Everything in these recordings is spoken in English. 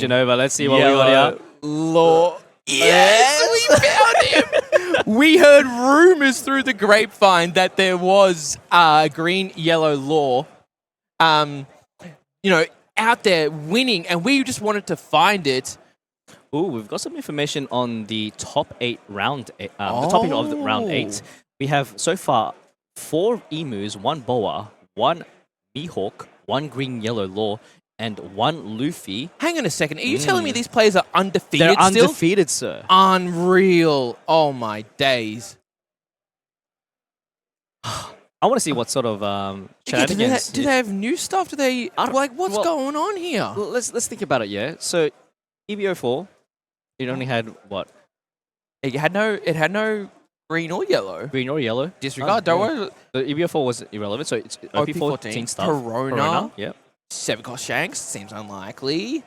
Genova, let's see what we got here. Law. Yes, we found him. We heard rumors through the grapevine that there was green, yellow law, out there winning, and we just wanted to find it. Ooh, we've got some information on the top 8 round, the top 8 of the round 8. We have so far 4 emus, 1 boa, 1 Mihawk, 1 green, yellow law, and 1 Luffy. Hang on a second. Are you telling me these players are undefeated They're still? undefeated, sir. Unreal. Oh, my days. I want to see what sort of shenanigans. Do they have new stuff? Do they what's going on here? Well, let's think about it. Yeah. So EVO4, it only had what? It had no green or yellow. Green or yellow. Disregard. Don't worry. The EVO4 was irrelevant, so it's OP14 stuff. Corona. Yep. 7-cost Shanks seems unlikely.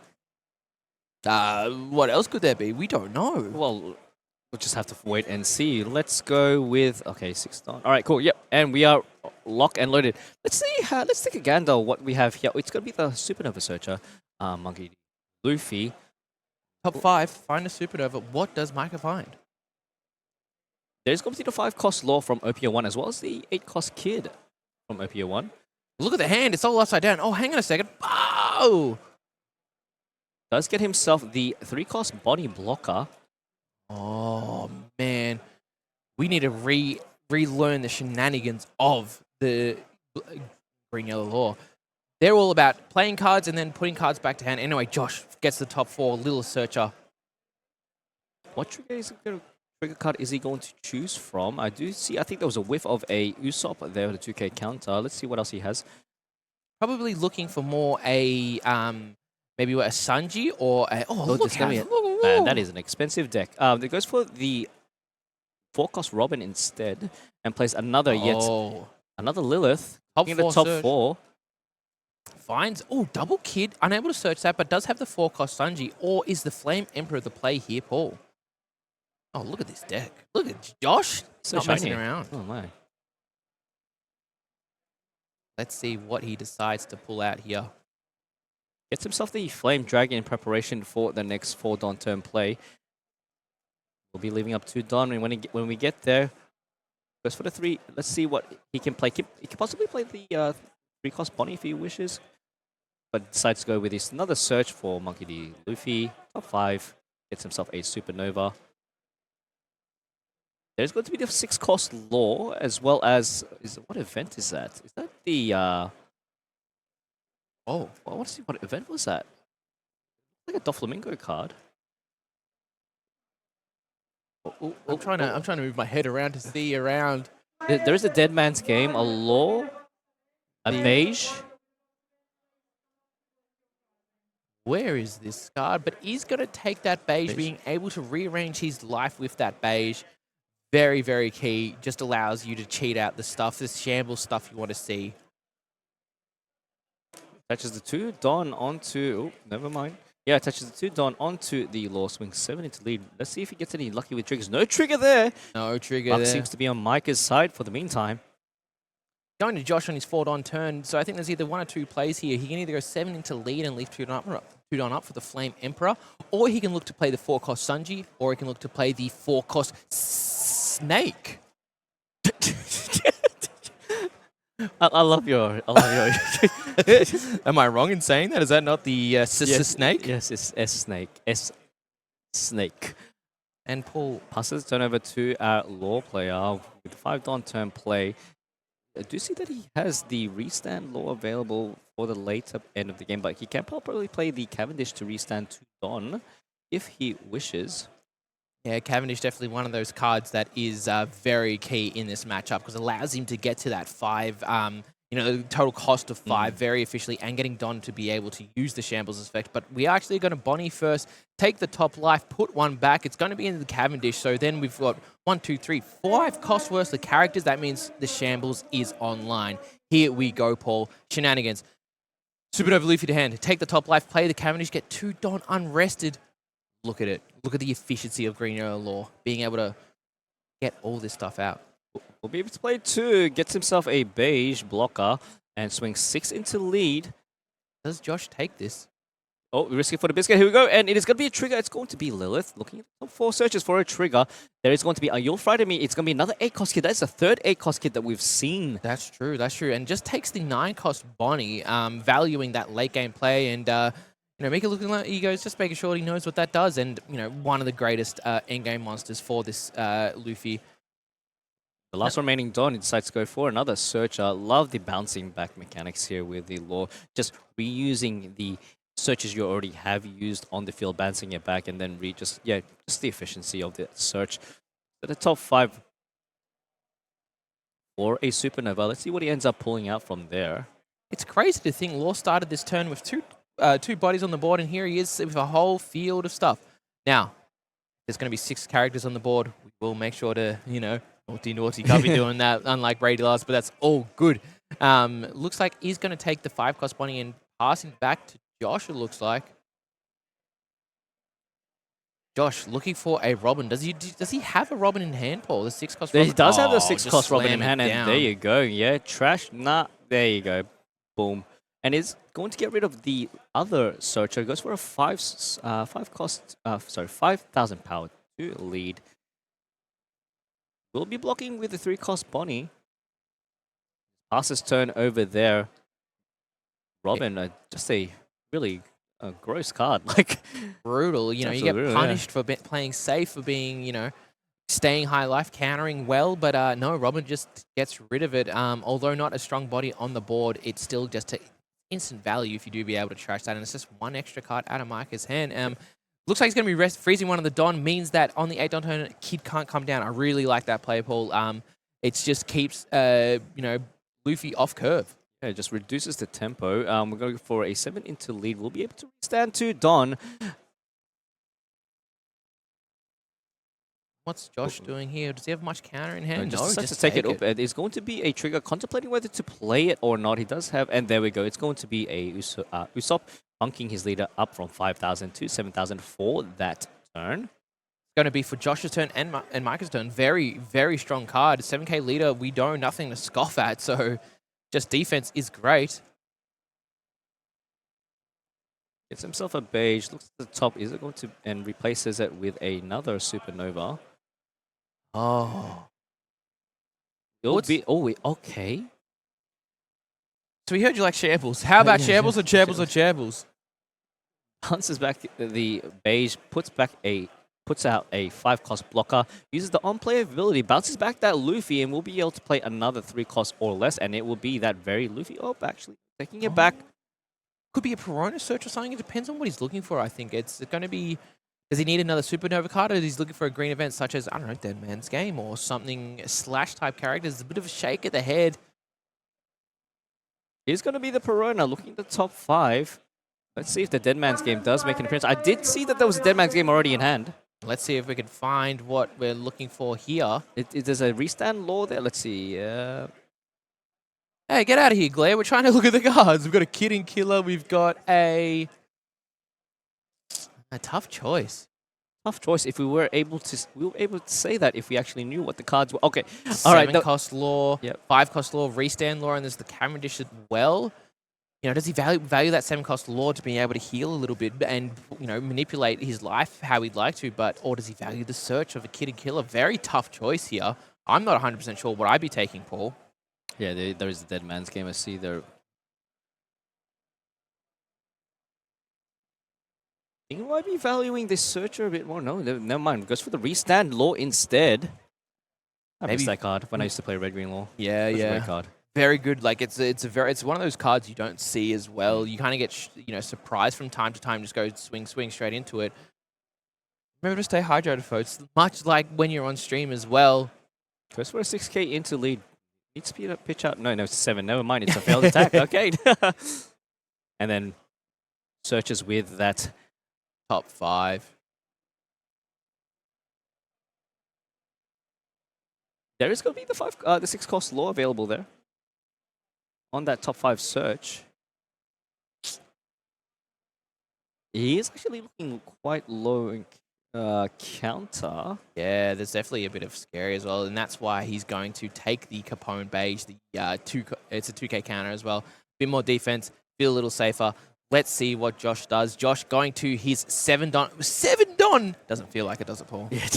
What else could there be? We don't know. Well, we'll just have to wait and see. Let's go with 6 star. All right, cool. Yep, and we are locked and loaded. Let's see. Let's take a gander what we have here. It's gonna be the Supernova Searcher, Monkey D. Luffy. Top 5. Find a Supernova. What does Micah find? There's going to be the 5-cost Law from OPO1 as well as the 8-cost Kid from OPO1. Look at the hand. It's all upside down. Oh, hang on a second. Oh! Does get himself the 3-cost Body Blocker. Oh, man. We need to relearn the shenanigans of the green, yellow law. They're all about playing cards and then putting cards back to hand. Anyway, Josh gets the top 4. Little Searcher. What trigger card is he going to choose from? I think there was a whiff of a Usopp there, the 2K counter. Let's see what else he has. Probably looking for more maybe a Sanji or a... Man, that is an expensive deck. It goes for the 4-cost Robin instead and plays another Lilith. Top in the top 4. Finds, double Kid. Unable to search that, but does have the 4-cost Sanji. Or is the Flame Emperor the play here, Paul? Oh, look at this deck. Look at Josh. So not shiny. messing around. Oh, my. Let's see what he decides to pull out here. Gets himself the Flame Dragon in preparation for the next 4 Dawn turn play. We'll be leaving up 2 Dawn, and when we get there, goes for the 3. Let's see what he can play. He can possibly play the 3-cost Bonnie if he wishes, but decides to go with this another search for Monkey D. Luffy. Top 5. Gets himself a Supernova. There's going to be the 6-cost Law, as well as... what event is that? Is that the... I want to see what event was that. Like a Doflamingo card. I'm trying to move my head around to see around. There is a Dead Man's Game, a Law, a Beige. Where is this card? But he's going to take that beige, being able to rearrange his life with that beige. Very, very key. Just allows you to cheat out the stuff, this shambles stuff you want to see. Attaches the 2 Dawn onto... never mind. Yeah, attaches the 2 Dawn onto the Law. Swings 7 into lead. Let's see if he gets any lucky with triggers. No trigger there. No trigger Luck there. seems to be on Micah's side for the meantime. Going to Josh on his 4 Dawn turn. So I think there's either 1 or 2 plays here. He can either go 7 into lead and leave 2 Dawn up for the Flame Emperor, or he can look to play the 4-cost Sanji, or he can look to play the 4-cost Snake. I love your... Am I wrong in saying that? Is that not the Sister Snake? Yes, it's S-Snake. S-Snake. And Paul passes turn over to our Law player with the 5 Dawn turn play. I do see that he has the restand Law available for the later end of the game, but he can probably play the Cavendish to restand 2 Dawn if he wishes. Yeah, Cavendish definitely one of those cards that is very key in this matchup because it allows him to get to that 5, the total cost of 5 very efficiently and getting Don to be able to use the Shambles effect. But we are actually going to Bonnie first, take the top life, put 1 back. It's going to be in the Cavendish. So then we've got 1, 2, 3, 5 cost worth of characters. That means the Shambles is online. Here we go, Paul. Shenanigans. Supernova Luffy to hand. Take the top life, play the Cavendish, get 2 Don unrested. Look at it. Look at the efficiency of Green Yellow Law, being able to get all this stuff out. Will be able to play 2, gets himself a beige blocker, and swings 6 into lead. Does Josh take this? Oh, risky for the biscuit. Here we go. And it is going to be a trigger. It's going to be Lilith. Looking at the top 4 searches for a trigger. There is going to be a You'll Frighten Me. It's going to be another 8-cost kit. That's the third 8-cost kit that we've seen. That's true. That's true. And just takes the 9-cost Bonnie, valuing that late game play and, make it look like egos, just making sure he knows what that does. And, one of the greatest in-game monsters for this Luffy. The last remaining Don decides to go for another searcher. Love the bouncing back mechanics here with the lore. Just reusing the searches you already have used on the field, bouncing it back, and then just the efficiency of the search. So the top 5 for a Supernova. Let's see what he ends up pulling out from there. It's crazy to think Law started this turn with two bodies on the board, and here he is with a whole field of stuff. Now, there's going to be 6 characters on the board. We will make sure to, naughty, can't be doing that, unlike Brady last, but that's all good. Looks like he's going to take the 5-cost Bonnie and passing back to Josh, it looks like. Josh looking for a Robin. Does he have a Robin in hand, Paul? The 6-cost Robin? He does have the 6-cost Robin in hand, and there you go. Yeah, trash. Nah, there you go. Boom. And is going to get rid of the other searcher. Goes for a 5,000 power to lead. We'll be blocking with the 3-cost Bonnie. Passes turn over there. Robin, just a really gross card. Like brutal. You get punished for playing safe, for being, staying high life, countering well. But no, Robin just gets rid of it. Although not a strong body on the board, it's still just instant value if you do be able to trash that. And it's just 1 extra card out of Micah's hand. Looks like he's going to be freezing one of the Don. Means that on the 8-Don turn, Kid can't come down. I really like that play, Paul. It just keeps, Luffy off curve. Yeah, it just reduces the tempo. We're going for a 7 into lead. We'll be able to stand to Don. What's Josh doing here? Does he have much counter in hand? No, just to take it up. It's going to be a trigger, contemplating whether to play it or not. He does have, and there we go. It's going to be a Usopp, bunking his leader up from 5,000 to 7,000 for that turn. Going to be for Josh's turn and Micah's turn. Very, very strong card. 7k leader, we don't, nothing to scoff at. So just defense is great. Gets himself a beige, looks at the top. Is it going to, and replaces it with another Supernova. Oh. Okay. So we heard you like shambles. How about shambles or shambles or shambles? Bounces back the beige, puts out a 5-cost blocker, uses the on-play ability, bounces back that Luffy, and will be able to play another 3-cost or less, and it will be that very Luffy. Oh, actually, taking it back. Could be a Piranha search or something. It depends on what he's looking for, I think. It's going to be... Does he need another Supernova card, or is he looking for a green event such as, I don't know, Dead Man's Game or something, Slash-type characters? A bit of a shake at the head. It's going to be the Piranha, looking at the top 5. Let's see if the Dead Man's Game does make an appearance. I did see that there was a Dead Man's Game already in hand. Let's see if we can find what we're looking for here. There's a restand law there. Let's see. Hey, get out of here, Glare. We're trying to look at the cards. We've got a Kidding Killer. We've got a tough choice. Tough choice. If we were able to say that if we actually knew what the cards were. Okay. All right. 7-cost law, yep. 5-cost law, restand law, and there's the Cavendish as well. Does he value that 7-cost law to be able to heal a little bit and, manipulate his life how he'd like to, or does he value the search of a Kidding Killer? Very tough choice here. I'm not 100% sure what I'd be taking, Paul. Yeah, there is a Dead Man's Game. I see there. I think he might be valuing this searcher a bit more. No, never mind. Goes for the restand law instead. I missed that card when I used to play Red Green Law. Yeah, That's yeah. a great card. Very good. Like it's one of those cards you don't see as well. You kind of get surprised from time to time. Just go swing straight into it. Remember to stay hydrated, folks. Much like when you're on stream as well. Goes for a 6k into lead. Needs speed up, pitch out. No, it's 7. Never mind. It's a failed attack. Okay. And then searches with that top 5. There is going to be the 6-cost law available there. On that top 5 search. He is actually looking quite low in counter. Yeah, there's definitely a bit of scary as well, and that's why he's going to take the Capone beige. It's a 2k counter as well. Bit more defense, feel a little safer. Let's see what Josh does. Josh going to his 7 Don. 7 Don! Doesn't feel like it, does it, Paul? Yeah,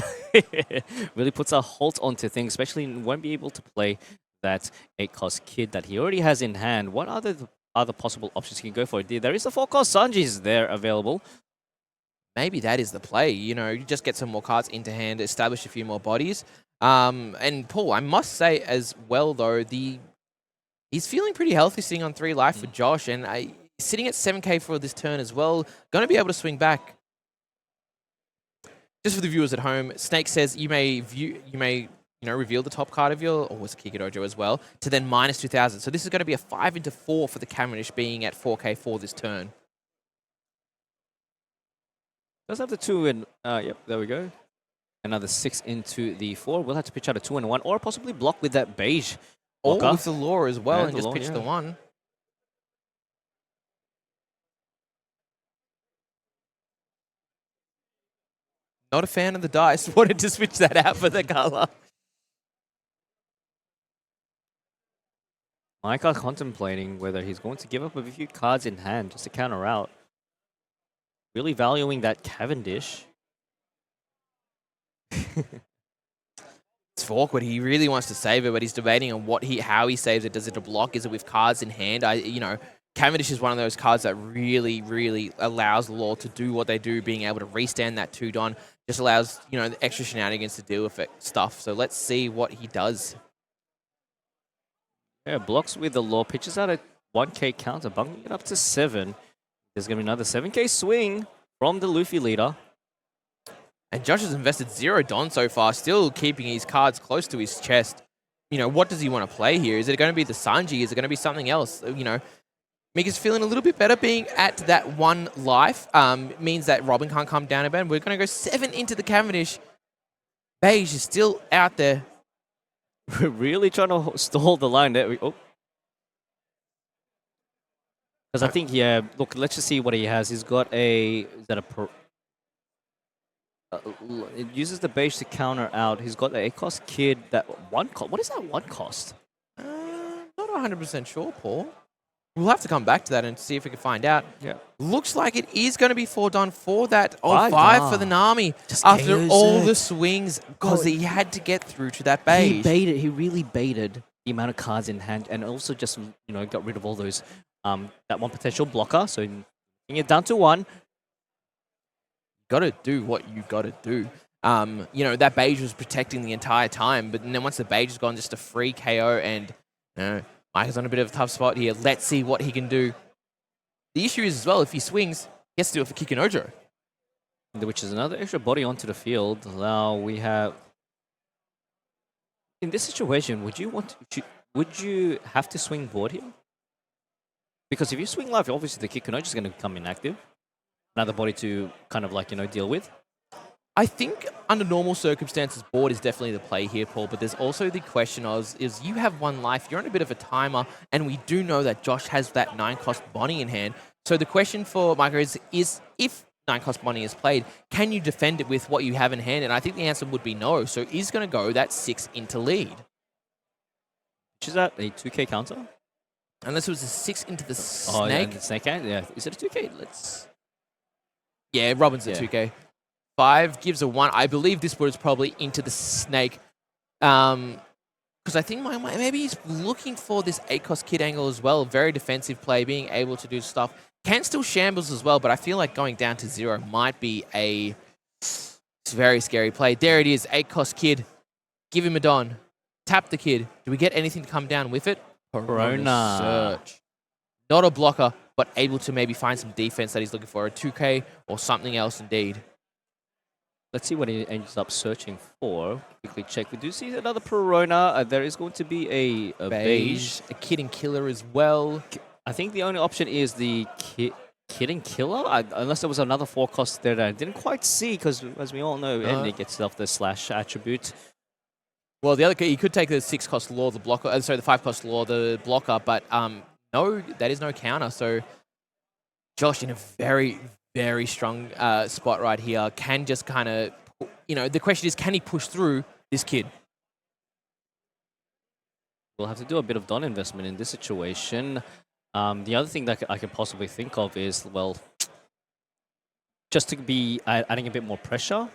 really puts a halt onto things, especially won't be able to play that 8-cost kid that he already has in hand. What other possible options he can go for? There is a 4-cost Sanji's there available. Maybe that is the play. You know, you just get some more cards into hand, establish a few more bodies. And Paul, I must say as well, though, he's feeling pretty healthy sitting on 3 life for Josh, and sitting at 7k for this turn as well. Going to be able to swing back. Just for the viewers at home, Snake says you may reveal the top card of your, or was it Kikadojo as well, to then minus 2,000. So this is going to be a 5 into 4 for the Cavendish being at 4k for this turn. Does have the 2 and yep, there we go. Another 6 into the 4. We'll have to pitch out a 2 and a 1, or possibly block with that beige. Or with the lore as well, and just lore, pitch the 1. Not a fan of the dice. Wanted to switch that out for the color. Micah contemplating whether he's going to give up a few cards in hand just to counter out. Really valuing that Cavendish. It's awkward. He really wants to save it, but he's debating on how he saves it. Does it a block? Is it with cards in hand? Cavendish is one of those cards that really, really allows the lore to do what they do, being able to restand that 2 Don. Just allows, the extra shenanigans to deal with it stuff. So let's see what he does. Yeah, blocks with the lore, pitches out a 1k counter, bumping it up to 7. There's going to be another 7k swing from the Luffy leader. And Josh has invested 0 Don so far, still keeping his cards close to his chest. What does he want to play here? Is it going to be the Sanji? Is it going to be something else? Mika's feeling a little bit better being at that 1 life. Means that Robin can't come down a bit. We're going to go 7 into the Cavendish. Beige is still out there. We're really trying to stall the line there. Because I think, yeah, look, let's just see what he has. He's got it uses the beige to counter out. He's got the 8-cost kid that 1 cost. What is that 1 cost? Not 100% sure, Paul. We'll have to come back to that and see if we can find out. Yeah. Looks like it is going to be 4 Don for that. 5 for the Nami. Just after all the swings, because he had to get through to that beige. He really baited the amount of cards in hand, and also just, got rid of all those, that 1 potential blocker. So bring it down to 1. Got to do what you got to do. That beige was protecting the entire time, but then once the beige is gone, just a free KO, and Mike is on a bit of a tough spot here. Let's see what he can do. The issue is as well, if he swings, he has to do it for Kikinojo. Which is another extra body onto the field. Now we have... In this situation, would you have to swing board here? Because if you swing live, obviously the Kikinojo is going to become inactive. Another body to kind of deal with. I think under normal circumstances, board is definitely the play here, Paul, but there's also the question is you have 1 life, you're on a bit of a timer, and we do know that Josh has that 9-cost Bonnie in hand. So the question for Micah is if 9-cost Bonnie is played, can you defend it with what you have in hand? And I think the answer would be no. So he's going to go that 6 into lead. Which is that a 2k counter? Unless it was a 6 into the snake. Oh, yeah, the snake hand? Yeah. Is it a 2k? Yeah, Robin's a 2k. 5 gives a 1. I believe this was probably into the snake. Because I think maybe he's looking for this 8-cost kid angle as well. Very defensive play, being able to do stuff. Can still shambles as well, but I feel like going down to 0 might be a very scary play. There it is, 8-cost kid. Give him a Don. Tap the kid. Do we get anything to come down with it? Corona. Search. Not a blocker, but able to maybe find some defense that he's looking for. A 2k or something else indeed. Let's see what he ends up searching for. Quickly check. We do see another Perona. There is going to be a beige. A Kid and Killer as well. I think the only option is the Kid and Killer, unless there was another 4-cost there that I didn't quite see, because as we all know, Andy gets off the slash attribute. Well, the other he could take the 6-cost law, the blocker. Sorry, the 5-cost law, the blocker, but no, that is no counter. So Josh in a very, very strong spot right here. Can just kind of, the question is, can he push through this kid? We'll have to do a bit of Don investment in this situation. The other thing that I could possibly think of is, well, just to be adding a bit more pressure.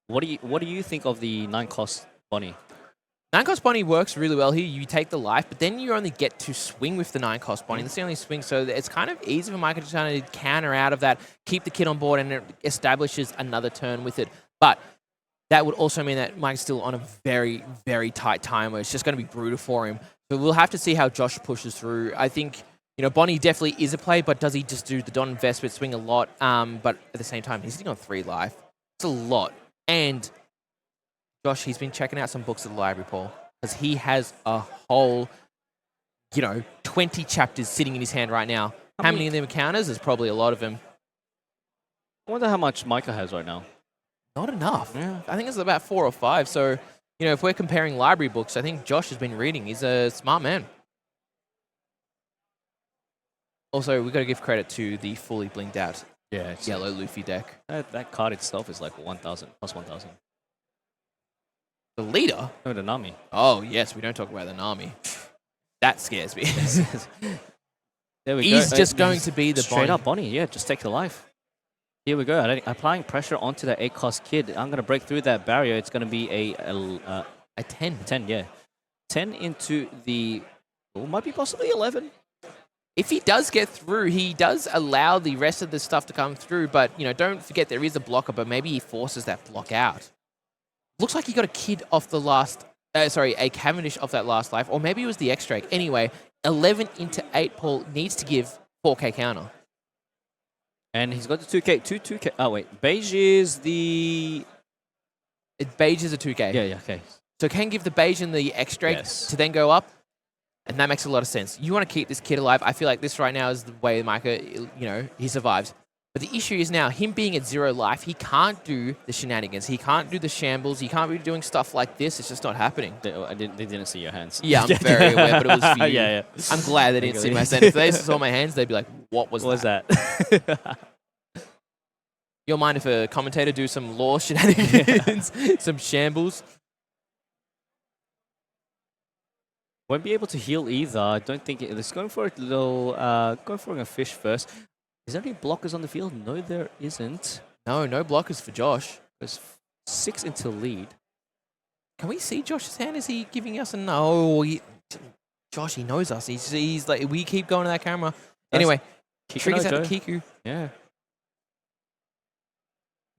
What do you think of the 9-cost Bonnie? 9-cost Bonnie works really well here. You take the life, but then you only get to swing with the 9-cost Bonnie. That's the only swing, so it's kind of easy for Micah to try to counter out of that, keep the kid on board, and it establishes another turn with it. But that would also mean that Mike's still on a very, very tight time where it's just going to be brutal for him. So we'll have to see how Josh pushes through. I think, Bonnie definitely is a play, but does he just do the Don investment, swing a lot? But at the same time, he's sitting on 3 life. It's a lot. And Josh, he's been checking out some books at the library, Paul, because he has a whole, 20 chapters sitting in his hand right now. How many of them are counters? There's probably a lot of them. I wonder how much Micah has right now. Not enough. Yeah. I think it's about 4 or 5. So, if we're comparing library books, I think Josh has been reading. He's a smart man. Also, we've got to give credit to the fully blinked out yellow Luffy deck. That card itself is like 1,000 plus 1,000. The leader? No, the Nami. Oh, yes, we don't talk about the Nami. That scares me. There we go. He's just going to be the straight up Bonnie. Yeah, just take the life. Here we go. Applying pressure onto that 8-cost kid. I'm going to break through that barrier. It's going to be a 10. 10, yeah. 10 into the... might be possibly 11. If he does get through, he does allow the rest of the stuff to come through, but, don't forget there is a blocker, but maybe he forces that block out. Looks like he got a kid off the last... a Cavendish off that last life, or maybe it was the X-Drake. Anyway, 11 into 8, Paul needs to give 4K counter. And he's got the 2K. 2K. Oh, wait. Beige is the... Beige is a 2K. Yeah, okay. So can give the Beige and the X-Drake to then go up. And that makes a lot of sense. You want to keep this kid alive. I feel like this right now is the way Micah, he survives. But the issue is now, him being at 0 life, he can't do the shenanigans. He can't do the shambles. He can't be doing stuff like this. It's just not happening. They didn't see your hands. Yeah, I'm very aware, but it was for you. Yeah. I'm glad they didn't see my hands. If they saw my hands, they'd be like, what was that? You'll mind if a commentator do some law shenanigans, some shambles? Won't be able to heal either. I don't think it's going for a little. Going for a fish first. Is there any blockers on the field? No, there isn't. No blockers for Josh. There's 6 into lead. Can we see Josh's hand? Is he giving us a no? Josh, he knows us. He's like, we keep going to that camera. Anyway, triggers out the Kiku. Yeah.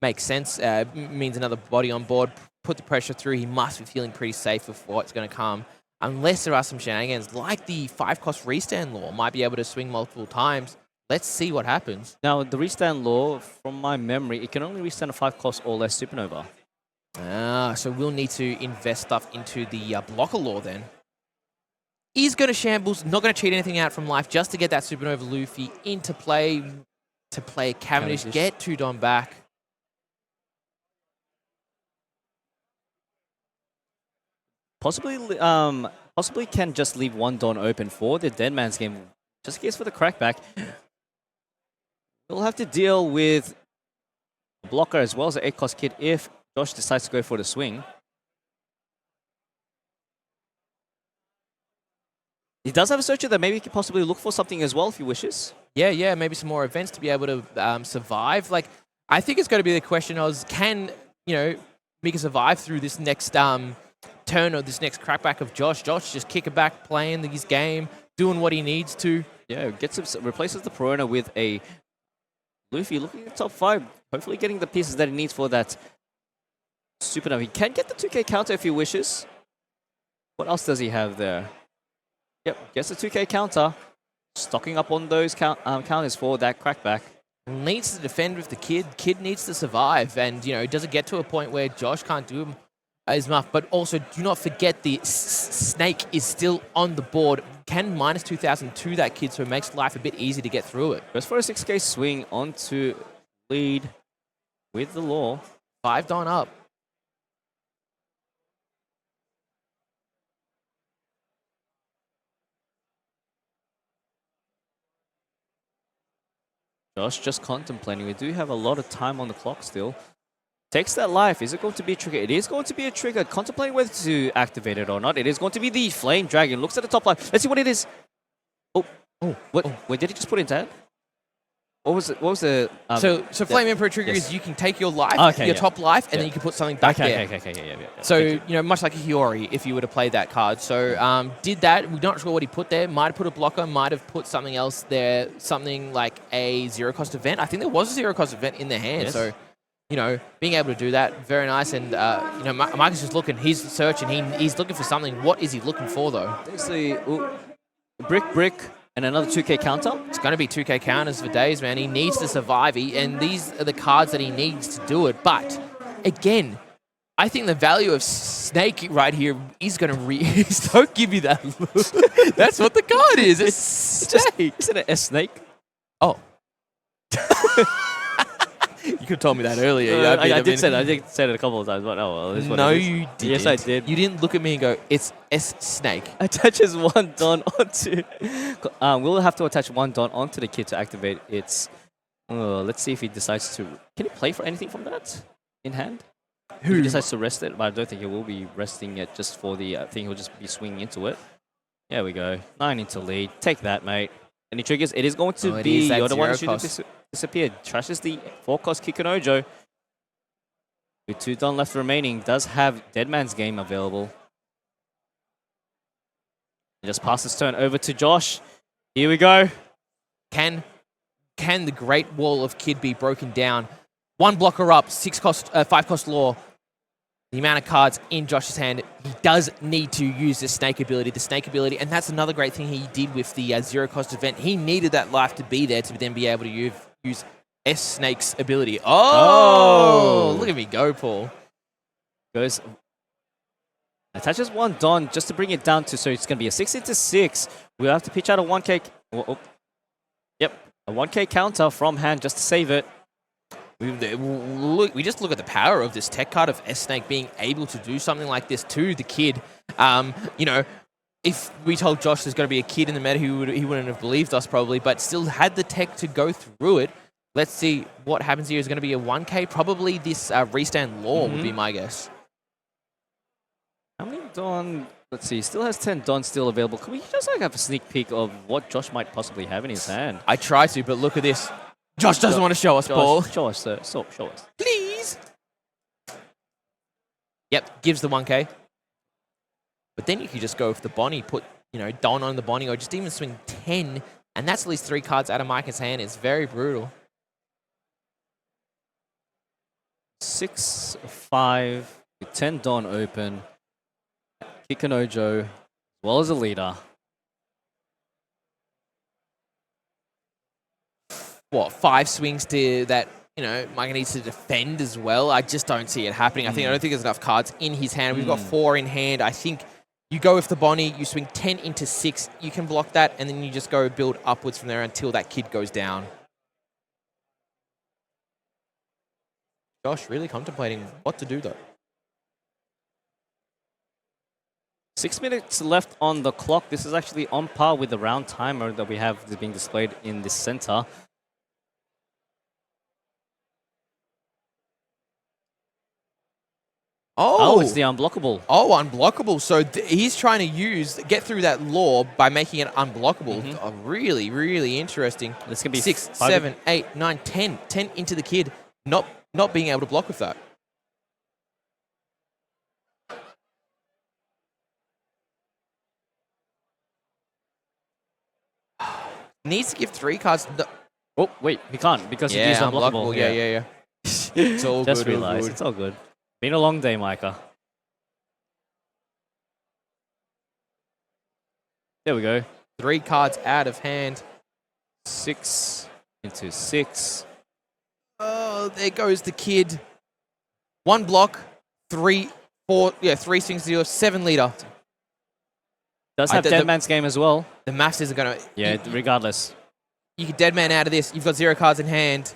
Makes sense. Means another body on board. Put the pressure through. He must be feeling pretty safe with what's going to come. Unless there are some shenanigans, like the 5-cost restand law, might be able to swing multiple times. Let's see what happens. Now, the restand law, from my memory, it can only restand a 5-cost or less supernova. So we'll need to invest stuff into the blocker law then. He's going to shambles, not going to cheat anything out from life, just to get that supernova Luffy into play, to play Cavendish, get 2 Don back. Possibly can just leave 1 Don open for the Dead Man's game, just in case for the crackback. We'll have to deal with a blocker as well as an 8-cost kid if Josh decides to go for the swing. He does have a searcher that maybe he could possibly look for something as well if he wishes. Yeah, maybe some more events to be able to survive. Like, I think it's going to be the question of, can, Mika survive through this next turn or this next crackback of Josh? Josh just kick it back, playing his game, doing what he needs to. Yeah, replaces the Perona with a Luffy looking at the top 5, hopefully getting the pieces that he needs for that supernova. He can get the 2K counter if he wishes. What else does he have there? Yep, gets the 2K counter, stocking up on those counters for that crackback. Needs to defend with the kid. Kid needs to survive, and does it get to a point where Josh can't do him as much? But also, do not forget the snake is still on the board. Can minus 2,000 to that kid, so it makes life a bit easy to get through it. Goes for a 6K swing onto lead with the law. 5 Don up. Josh just contemplating. We do have a lot of time on the clock still. Takes that life. Is it going to be a trigger? It is going to be a trigger. Contemplating whether to activate it or not. It is going to be the Flame Dragon. Looks at the top line. Let's see what it is. Oh, What? oh. Wait, did he just put it down? What was it? What was the? So Flame Emperor trigger is you can take your life, Okay, your yeah. top life, and then you can put something back there. Okay, yeah. So, Thank you. much like a Hiyori, if you were to play that card. So, did that. We're not sure what he put there. Might have put a blocker, might have put something else there, something like a zero-cost event. I think there was a zero-cost event in their hand. Yes. So, being able to do that, very nice. And, Mike is just looking. He's searching. He's looking for something. What is he looking for, though? There's the brick, and another 2K counter. It's going to be 2K counters for days, man. He needs to survive, and these are the cards that he needs to do it. But, again, I think the value of Snake right here is going to don't give me that look. That's what the card is. It's Snake. Isn't it a snake? Oh. You could have told me that earlier. I did say it a couple of times, but oh well. This No, what it is. you didn't. Yes, I did. You didn't look at me and go, it's S Snake. Attaches one Don onto. We'll have to attach one Don onto the kit to activate its. Let's see if he decides to. Can he play for anything from that in hand? If he decides to rest it, but I don't think he will be resting it just for the. I think he'll just be swinging into it. There we go. 9 into lead. Take that, mate. Any triggers? It is going to be. You're the one who should disappear. Trashes the 4-cost Kikunojo. With 2 Don left remaining, does have Dead Man's Game available. Just pass his turn over to Josh. Here we go. Can the Great Wall of Kid be broken down? 1 blocker up, 5-cost Law. The amount of cards in Josh's hand, he does need to use the Snake ability, and that's another great thing he did with the zero-cost event. He needed that life to be there to then be able to use S Snake's ability. Oh! Look at me go, Paul. Goes. Attaches 1 Don just to bring it down to, so it's going to be a 6 into 6. We'll have to pitch out a 1K. Yep, a 1K counter from hand just to save it. We just look at the power of this tech card of S-Snake being able to do something like this to the kid. If we told Josh there's going to be a kid in the meta, he wouldn't have believed us probably, but still had the tech to go through it. Let's see what happens here. Is going to be a 1K. Probably this Restand Law would be my guess. How many Don? Let's see. Still has 10 Don still available. Can we just have a sneak peek of what Josh might possibly have in his hand? I try to, but look at this. Josh doesn't want to show us, Paul. Show us, sir. Show us. Please. Yep, gives the 1K. But then you could just go with the Bonnie, put, Don on the Bonnie, or just even swing 10, and that's at least 3 cards out of Micah's hand. It's very brutal. 6-5 with 10 Don open. Kikunojo, as well as a leader. What, 5 swings to that, Micah needs to defend as well. I just don't see it happening. I don't think there's enough cards in his hand. We've got 4 in hand. I think you go with the Bonnie, you swing 10 into 6, you can block that, and then you just go build upwards from there until that kid goes down. Josh really contemplating what to do, though. 6 minutes left on the clock. This is actually on par with the round timer that we have being displayed in the center. Oh, it's the unblockable. Oh, unblockable. So he's trying to get through that law by making it unblockable. Oh, really, really interesting. This can be 6, 7, 8, 9, 10. 10 into the kid, not being able to block with that. Needs to give 3 cards. Oh, wait, he can't because he used unblockable. Yeah. It's all Just good. realized, it's all good. Been a long day, Micah. There we go. 3 cards out of hand. 6 into 6. Oh, there goes the kid. 1 block, 3, 4, 3 swings to 7 leader. Does have Dead Man's Game as well. The maths isn't going to... Yeah, regardless. You get Dead Man out of this. You've got 0 cards in hand.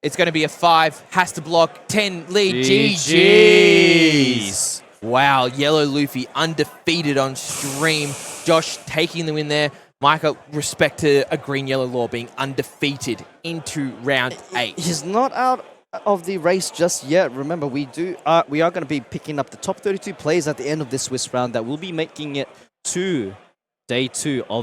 It's going to be a 5. Has to block. 10 lead. GG's. Wow. Yellow Luffy undefeated on stream. Josh taking the win there. Micah, respect to a green-yellow Law being undefeated into round 8. He's not out of the race just yet. Remember, we are going to be picking up the top 32 players at the end of this Swiss round that will be making it to day 2 of